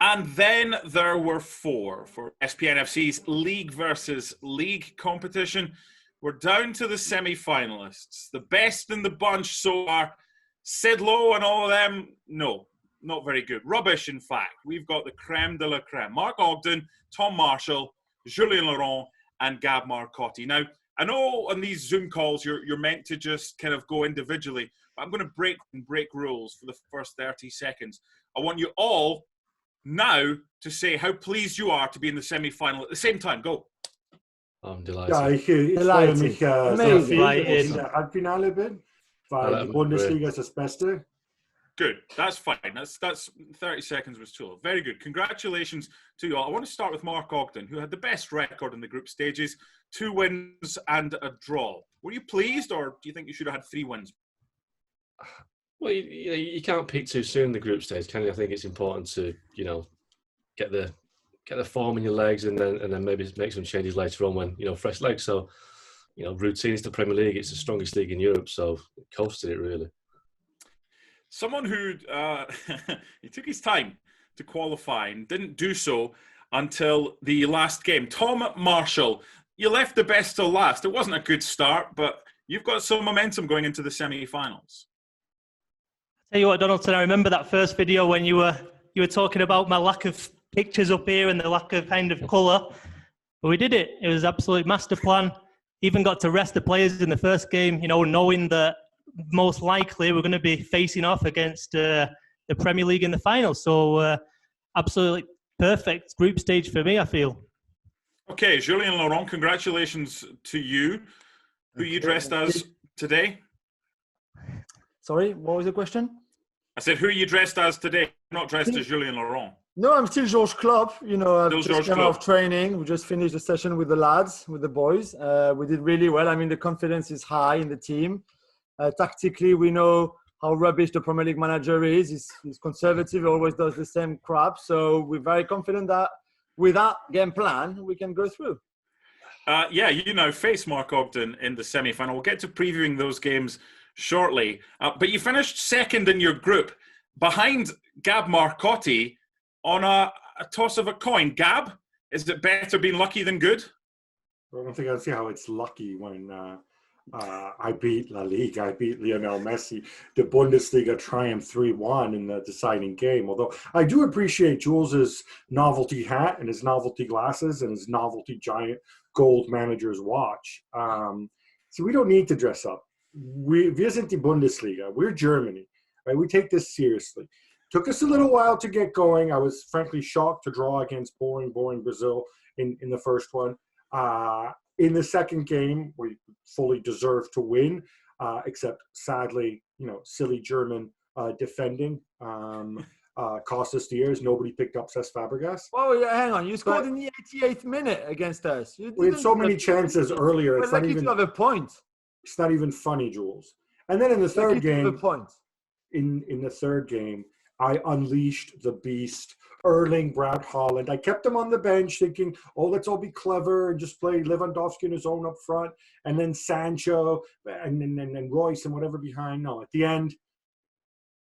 And then there were 4 for SPNFC's League versus League competition. We're down to the semi-finalists. The best in the bunch so far. Sidlow and all of them, no, not very good. Rubbish, in fact. We've got the creme de la creme. Mark Ogden, Tom Marshall, Julien Laurens, and Gab Marcotti. Now, I know on these Zoom calls you're meant to just kind of go individually, but I'm going to break rules for the first 30 seconds. I want you all now to say how pleased you are to be in the semi-final at the same time. Go. I'm delighted. Ja, ich freue mich sehr viel in der Halbfinale bin, weil die Bundesliga ist das Beste. Good. That's fine. That's 30 seconds was too long. Very good. Congratulations to you all. I want to start with Mark Ogden, who had the best record in the group stages, 2 wins and a draw. Were you pleased, or do you think you should have had 3 wins? Well, you can't peak too soon in the group stage, can you? I think it's important to, get the form in your legs and then maybe make some changes later on when, fresh legs. So, routine is the Premier League. It's the strongest league in Europe, so coasted it really. Someone who he took his time to qualify and didn't do so until the last game. Tom Marshall, you left the best till last. It wasn't a good start, but you've got some momentum going into the semi-finals. Tell you what, Donaldson, I remember that first video when you were talking about my lack of pictures up here and the lack of kind of colour. But we did it. It was an absolute master plan. Even got to rest the players in the first game, knowing that most likely we're going to be facing off against the Premier League in the final. So absolutely perfect group stage for me, I feel. Okay, Julien Laurens, congratulations to you. Who you dressed as today? Sorry, what was the question? I said, who are you dressed as today? Not dressed as Julien Laurens. No, I'm still Georges Klopp. I've just come out of training. We just finished the session with the lads, with the boys. We did really well. I mean, the confidence is high in the team. Tactically, we know how rubbish the Premier League manager is. He's conservative, always does the same crap. So we're very confident that with that game plan, we can go through. You now face Mark Ogden in the semi-final. We'll get to previewing those games shortly. But you finished second in your group behind Gab Marcotti on a toss of a coin. Gab, is it better being lucky than good? I don't think I see how it's lucky when I beat La Ligue. I beat Lionel Messi. The Bundesliga triumphed 3-1 in the deciding game. Although I do appreciate Jules's novelty hat and his novelty glasses and his novelty giant gold manager's watch. So we don't need to dress up. Wir sind die Bundesliga. We're Germany. Right? We take this seriously. Took us a little while to get going. I was frankly shocked to draw against boring Brazil in the first one. In the second game, we fully deserved to win, except sadly, silly German defending cost us the years. Nobody picked up Cesc Fabregas. Oh, yeah, hang on. You scored in the 88th minute against us. We had so many chances earlier. It's not even have a point. It's not even funny, Jules. And then in the third game, in the third game, I unleashed the beast, Erling Braut Haaland. I kept him on the bench thinking, let's all be clever and just play Lewandowski in his own up front, and then Sancho and Royce and whatever behind. No, at the end,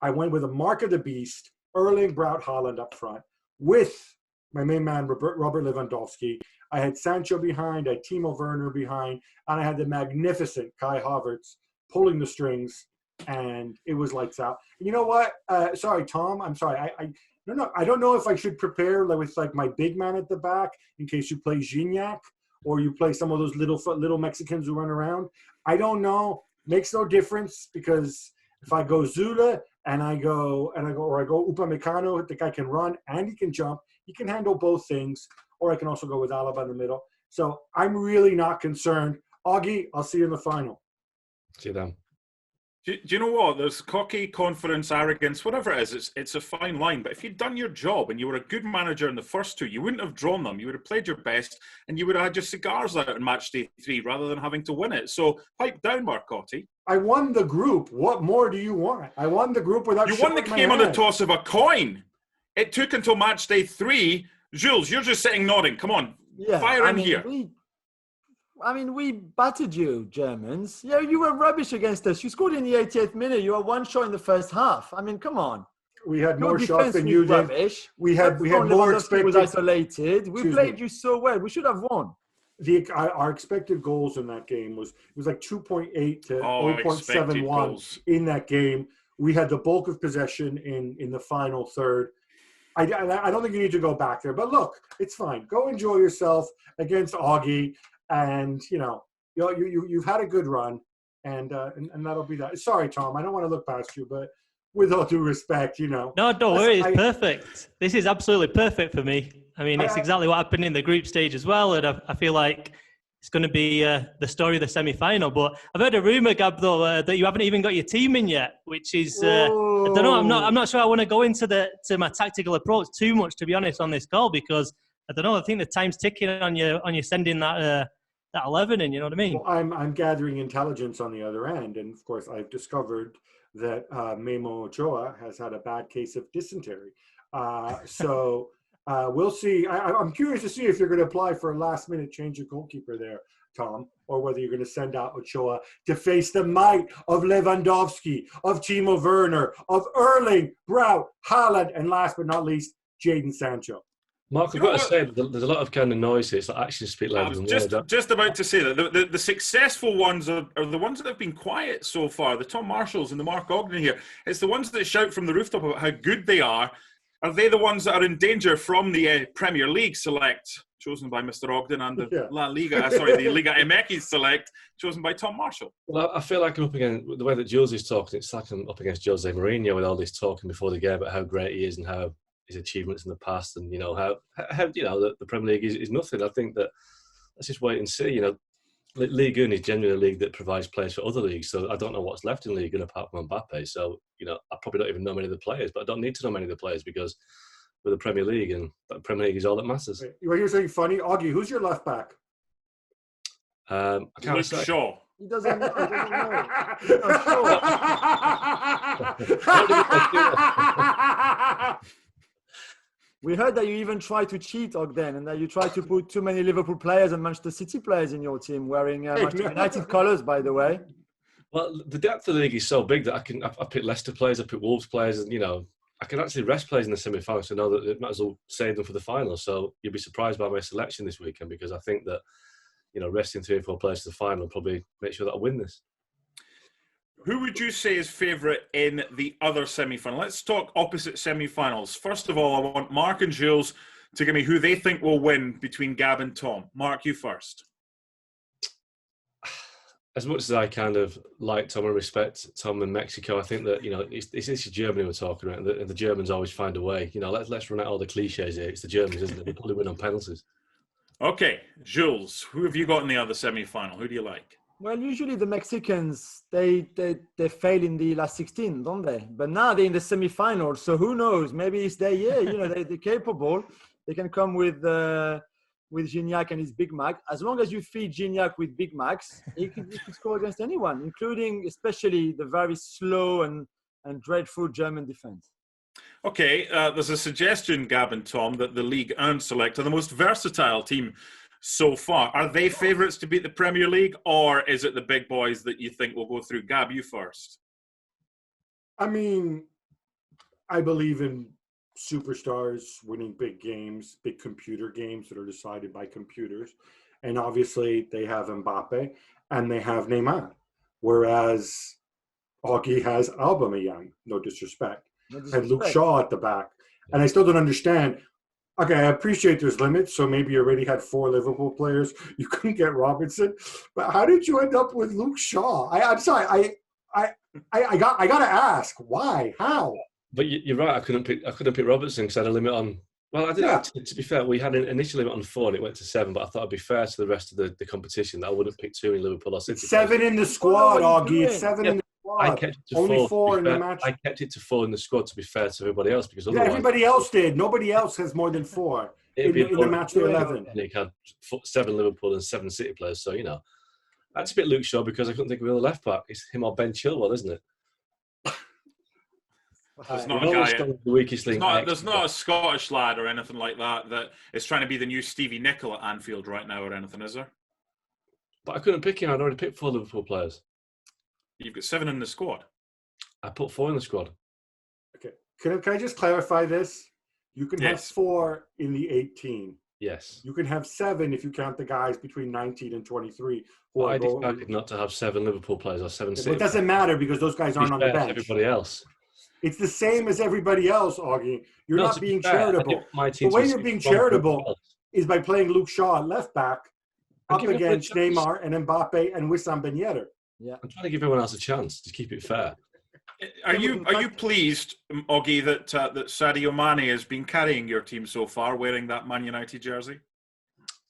I went with a mark of the beast, Erling Braut Haaland up front, with my main man, Robert Lewandowski. I had Sancho behind, I had Timo Werner behind, and I had the magnificent Kai Havertz pulling the strings, and it was lights out. You know what? Sorry, Tom. I'm sorry. I don't know if I should prepare with my big man at the back in case you play Gignac or you play some of those little Mexicans who run around. I don't know. Makes no difference, because if I go Zula and I go Upamecano, the guy can run and he can jump. He can handle both things. Or I can also go with Alaba in the middle. So I'm really not concerned. Augie, I'll see you in the final. See you then. Do you know what? There's cocky, confidence, arrogance, whatever it is. It's a fine line. But if you'd done your job and you were a good manager in the first 2, you wouldn't have drawn them. You would have played your best and you would have had your cigars out in match day 3 rather than having to win it. So pipe down, Marcotti. I won the group. What more do you want? I won the group without. You won the game on the toss of a coin. It took until match day 3. Jules, you're just sitting nodding. Come on, fire in here. We battered you, Germans. Yeah, you were rubbish against us. You scored in the 88th minute. You were one shot in the first half. Come on. We had Your more shots than you did. Rubbish. We had more expected. Was isolated. We played you so well. We should have won. Our expected goals in that game was like 2.8 to 0.71 in that game. We had the bulk of possession in the final third. I don't think you need to go back there. But look, it's fine. Go enjoy yourself against Augie, and you've had a good run, and that'll be that. Sorry, Tom, I don't want to look past you, but with all due respect, No, don't worry. It's perfect. This is absolutely perfect for me. I mean, it's exactly what happened in the group stage as well, and I feel like it's going to be the story of the semi-final. But I've heard a rumor, Gab, though, that you haven't even got your team in yet, which is I don't know. I'm not sure I want to go into my tactical approach too much, to be honest, on this call, because I don't know. I think the time's ticking on you sending that 11 in. You know what I mean? Well, I'm gathering intelligence on the other end, and of course, I've discovered that Memo Ochoa has had a bad case of dysentery. So. We'll see. I'm curious to see if you're going to apply for a last-minute change of goalkeeper there, Tom, or whether you're going to send out Ochoa to face the might of Lewandowski, of Timo Werner, of Erling, Braut, Haaland, and last but not least, Jadon Sancho. Mark, I've got to say, there's a lot of kind of noise here. It's like actions speak louder than words. Just about to say that the successful ones are the ones that have been quiet so far. The Tom Marshalls and the Mark Ogden here. It's the ones that shout from the rooftop about how good they are. Are they the ones that are in danger from the Premier League select, chosen by Mr. Ogden, and the La Liga, the Liga MX select, chosen by Tom Marshall? Well, I feel like I'm up against, the way that Jules is talking, it's like I'm up against Jose Mourinho with all this talking before the game about how great he is and how his achievements in the past, and how the Premier League is nothing. I think that let's just wait and see. Ligue 1 is genuinely a league that provides players for other leagues, so I don't know what's left in Ligue 1 apart from Mbappe. So, I probably don't even know many of the players, but I don't need to know many of the players because we're the Premier League, and the Premier League is all that matters. You're saying funny, Augie. Who's your left back? I can't Luke say. Shaw. He doesn't know. We heard that you even tried to cheat, Ogden, and that you tried to put too many Liverpool players and Manchester City players in your team, wearing Manchester United colours, by the way. Well, the depth of the league is so big that I pick Leicester players, I pick Wolves players, and I can actually rest players in the semi-finals to know that it might as well save them for the final. So you'll be surprised by my selection this weekend, because I think that resting 3 or 4 players to the final will probably make sure that I win this. Who would you say is favourite in the other semi-final? Let's talk opposite semi-finals. First of all, I want Mark and Jules to give me who they think will win between Gab and Tom. Mark, you first. As much as I kind of like Tom and respect Tom in Mexico, I think that it's Germany we're talking about, and the Germans always find a way. Let's run out all the cliches here. It's the Germans, isn't it? They probably win on penalties. Okay, Jules, who have you got in the other semi-final? Who do you like? Well, usually the Mexicans, they fail in the last 16, don't they? But now they're in the semi-final, so who knows? Maybe it's their year. They're capable. They can come with Gignac and his Big Mac. As long as you feed Gignac with Big Macs, he could score against anyone, including especially the very slow and dreadful German defense. Okay, there's a suggestion, Gab and Tom, that the Ligue 1 select are the most versatile team so far. Are they favourites to beat the Premier League, or is it the big boys that you think will go through? Gab, you first. I mean, I believe in superstars winning big games, big computer games that are decided by computers. And obviously they have Mbappe and they have Neymar. Whereas Augie has Aubameyang, no disrespect, and Luke Shaw at the back. And I still don't understand. Okay, I appreciate there's limits, so maybe you already had 4 Liverpool players. You couldn't get Robinson, but how did you end up with Luke Shaw? I'm sorry. I got to ask why, how? But you're right. I couldn't pick Robertson because I had a limit on. Well, I did. Yeah. To be fair, we had an initial limit on 4 and it went to 7. But I thought it'd be fair to the rest of the competition that I wouldn't pick 2 in Liverpool or City. 7 in the squad, Augie. It's 7 in the squad. I kept it to only 4 in the match. I kept it to 4 in the squad to be fair to everybody else, because otherwise, everybody else did. Nobody else has more than 4 in the match to 11. Nick had 7 Liverpool and 7 City players, so I had to pick Luke Shaw because I couldn't think of another left back. It's him or Ben Chilwell, isn't it? There's not a guy. There's not a Scottish lad or anything like that that is trying to be the new Stevie Nicol at Anfield right now or anything, is there? But I couldn't pick him. I'd already picked 4 Liverpool players. You've got 7 in the squad. I put 4 in the squad. Okay. Can I just clarify this? You can have 4 in the 18. Yes. You can have 7 if you count the guys between 19 and 23. Well, I decided not to have 7 Liverpool players or 7 City. It doesn't matter because those guys aren't on the bench. Everybody else. It's the same as everybody else, Augie. You're not being charitable. The way you're being charitable is by playing Luke Shaw at left back up against Neymar and Mbappe and Wissam Ben Yedder. Yeah, I'm trying to give everyone else a chance to keep it fair. Are you pleased, Augie, that Sadio Mane has been carrying your team so far, wearing that Man United jersey?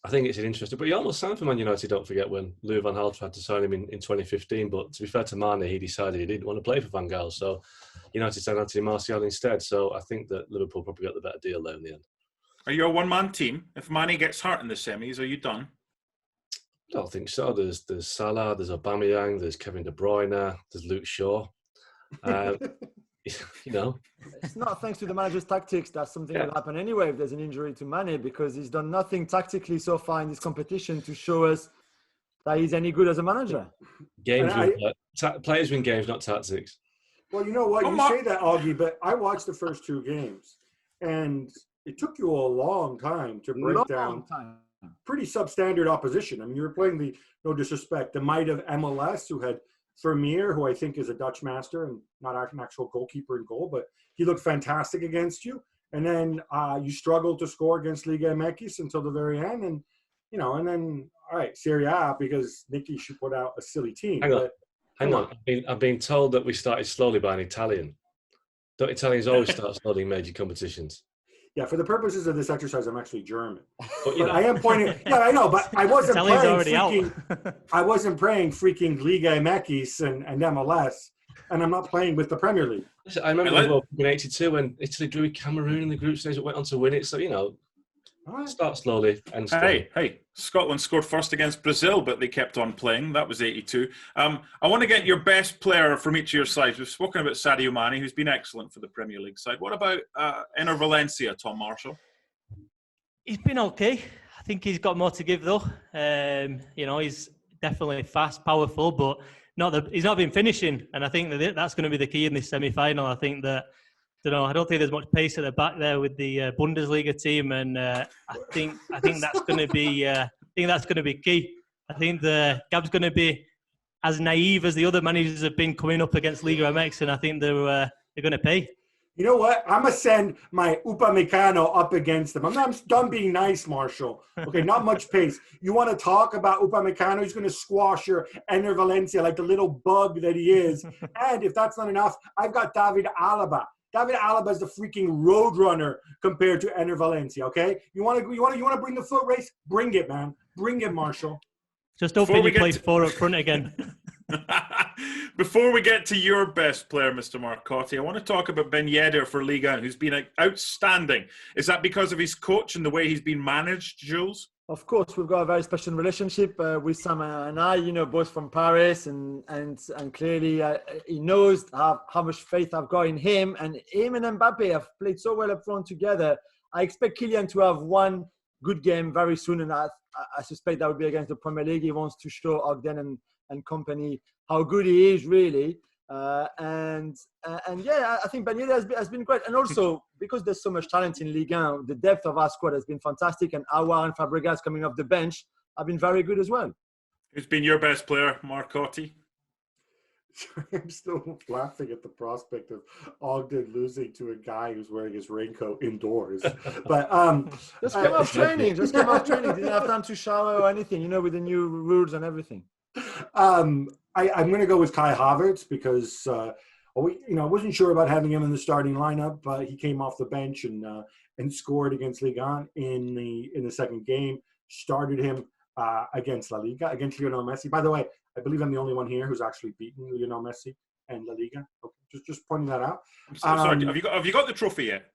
I think it's interesting, but he almost signed for Man United. Don't forget when Louis van Gaal tried to sign him in 2015. But to be fair to Mane, he decided he didn't want to play for Van Gaal, so United signed Anthony Martial instead. So I think that Liverpool probably got the better deal there in the end. Are you a one-man team? If Mane gets hurt in the semis, are you done? I don't think so. There's Salah, there's Aubameyang, there's Kevin De Bruyne, there's Luke Shaw. It's not thanks to the manager's tactics that something will happen anyway if there's an injury to Mane, because he's done nothing tactically so far in this competition to show us that he's any good as a manager. Players win games, not tactics. Well, you know what? You say that, Augie, but I watched the first 2 games, and it took you a long time to break down pretty substandard opposition. I mean, you were playing no disrespect, the might of MLS, who had Vermeer, who I think is a Dutch master and not an actual goalkeeper in goal, but he looked fantastic against you. And then you struggled to score against Liga MX until the very end. And, and then, all right, Serie A, because Nicky should put out a silly team. Hang on. I've been told that we started slowly by an Italian. Don't Italians always start slowly in major competitions? Yeah, for the purposes of this exercise, I'm actually German. But I am pointing. Yeah, I know, but I wasn't I wasn't playing freaking Liga MX and MLS, and I'm not playing with the Premier League. I remember the World Cup in '82 when Italy drew with Cameroon in the group stage, went on to win it. So start slowly and slowly. Hey, Scotland scored first against Brazil, but they kept on playing. That was '82. I want to get your best player from each of your sides. We've spoken about Sadio Mane, who's been excellent for the Premier League side. What about Enner Valencia, Tom Marshall? He's been okay. I think he's got more to give, though. He's definitely fast, powerful, but he's not been finishing. And I think that's going to be the key in this semi-final. I think that. I don't think there's much pace at the back there with the Bundesliga team, and I think that's going to be key. I think Gab's going to be as naive as the other managers have been coming up against Liga MX, and I think they're going to pay. You know what? I'm gonna send my Upamecano up against them. I'm done being nice, Marshall. Okay, not much pace. You want to talk about Upamecano? He's going to squash your Enner Valencia like the little bug that he is. And if that's not enough, I've got David Alaba. David Alaba is the freaking roadrunner compared to Enner Valencia. Okay, you want to bring the foot race? Bring it, man. Bring it, Marshall. Just don't think you play 4 up front again. Before we get to your best player, Mr. Marcotti, I want to talk about Ben Yedder for Liga, who's been outstanding. Is that because of his coach and the way he's been managed, Jules? Of course, we've got a very special relationship with Sam and I, both from Paris, and clearly he knows how much faith I've got in him. And him and Mbappe have played so well up front together. I expect Kylian to have one good game very soon, and I suspect that would be against the Premier League. He wants to show Ogden and company how good he is, really. I think Ben Yedder has been great. And also, because there's so much talent in Ligue 1, the depth of our squad has been fantastic. And Aouar and Fabregas coming off the bench have been very good as well. Who's been your best player, Marcotti? I'm still laughing at the prospect of Ogden losing to a guy who's wearing his raincoat indoors. But just came off training. Didn't have time to shower or anything, with the new rules and everything. I'm going to go with Kai Havertz because I wasn't sure about having him in the starting lineup, but he came off the bench and scored against Ligue 1 in the second game. Started him against La Liga, against Lionel Messi. By the way, I believe I'm the only one here who's actually beaten Lionel Messi and La Liga. Okay, just pointing that out. Sorry, have you got the trophy yet?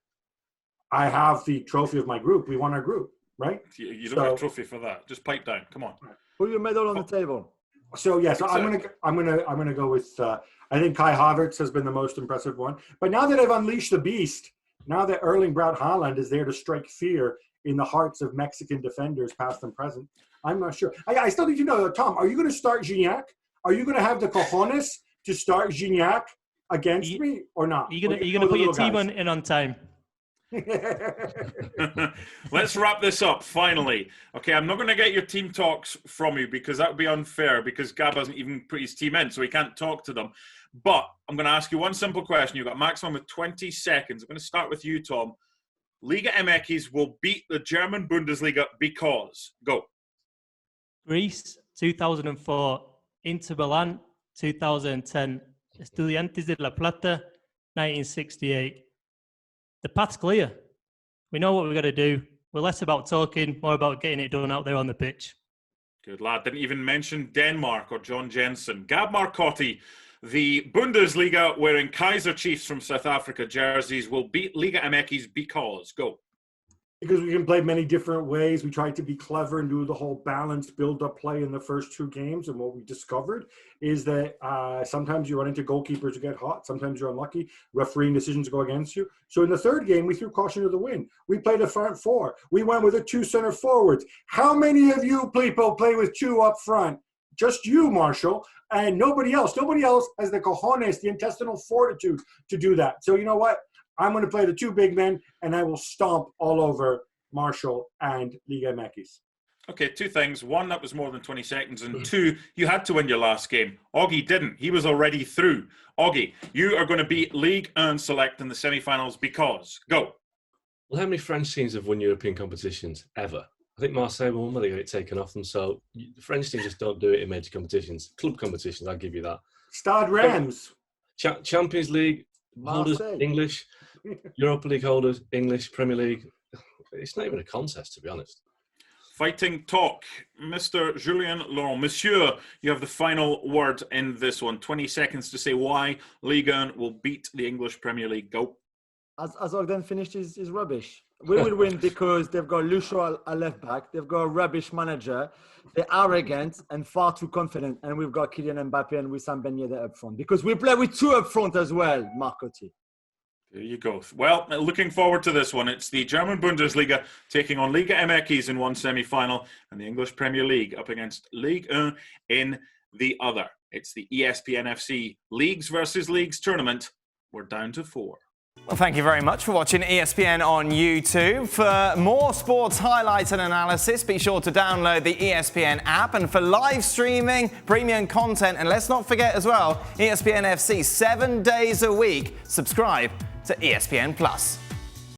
I have the trophy of my group. We won our group, right? You don't have a trophy for that. Just pipe down. Come on. Put your medal on the table. So I'm gonna go with I think Kai Havertz has been the most impressive one. But now that I've unleashed the beast, now that Erling Braut Haaland is there to strike fear in the hearts of Mexican defenders, past and present, I'm not sure. I still need to know, Tom, are you going to start Gignac? Are you going to have the cojones to start Gignac against me or not? You're gonna put your team in on time. Let's wrap this up finally. Okay, I'm not going to get your team talks from you because that would be unfair because Gab hasn't even put his team in, so he can't talk to them. But I'm going to ask you one simple question. You've got a maximum of 20 seconds. I'm going to start with you, Tom. Liga MX will beat the German Bundesliga because... Go. Greece, 2004. Inter Milan, 2010. Estudiantes de La Plata, 1968. The path's clear. We know what we've got to do. We're less about talking, more about getting it done out there on the pitch. Good lad. Didn't even mention Denmark or John Jensen. Gab Marcotti, the Bundesliga wearing Kaiser Chiefs from South Africa jerseys will beat Liga MX because... Go. Because we can play many different ways. We tried to be clever and do the whole balanced build-up play in the first 2 games. And what we discovered is that sometimes you run into goalkeepers who get hot. Sometimes you're unlucky. Refereeing decisions go against you. So in the 3rd game, we threw caution to the wind. We played a front 4. We went with a 2 center forwards. How many of you people play with 2 up front? Just you, Marshall, and nobody else. Nobody else has the cojones, the intestinal fortitude to do that. So you know what? I'm going to play the 2 big men, and I will stomp all over Marshall and Liga MX. Okay, 2 things. 1, that was more than 20 seconds. And 2, you had to win your last game. Augie didn't. He was already through. Augie, you are going to beat Ligue 1 Select in the semi-finals because... Go. Well, how many French teams have won European competitions ever? I think Marseille won when they got it taken off them. So the French teams just don't do it in major competitions. Club competitions, I'll give you that. Stade Reims. Champions League holders, English. Europa League holders, English, Premier League. It's not even a contest, to be honest. Fighting talk. Mr. Julien Laurens. Monsieur, you have the final word in this one. 20 seconds to say why Ligue 1 will beat the English Premier League. Go. As Ogden finished is rubbish. We will win because they've got Lucho at left back. They've got a rubbish manager. They're arrogant and far too confident. And we've got Kylian Mbappe and Wissam Ben Yedder up front. Because we play with 2 up front as well, Marcotti. There you go. Well, looking forward to this one. It's the German Bundesliga taking on Liga MX in one semi-final and the English Premier League up against Ligue 1 in the other. It's the ESPN FC Leagues versus Leagues tournament. We're down to 4. Well, thank you very much for watching ESPN on YouTube. For more sports highlights and analysis, be sure to download the ESPN app. And for live streaming, premium content, and let's not forget as well, ESPN FC 7 days a week. Subscribe to ESPN+.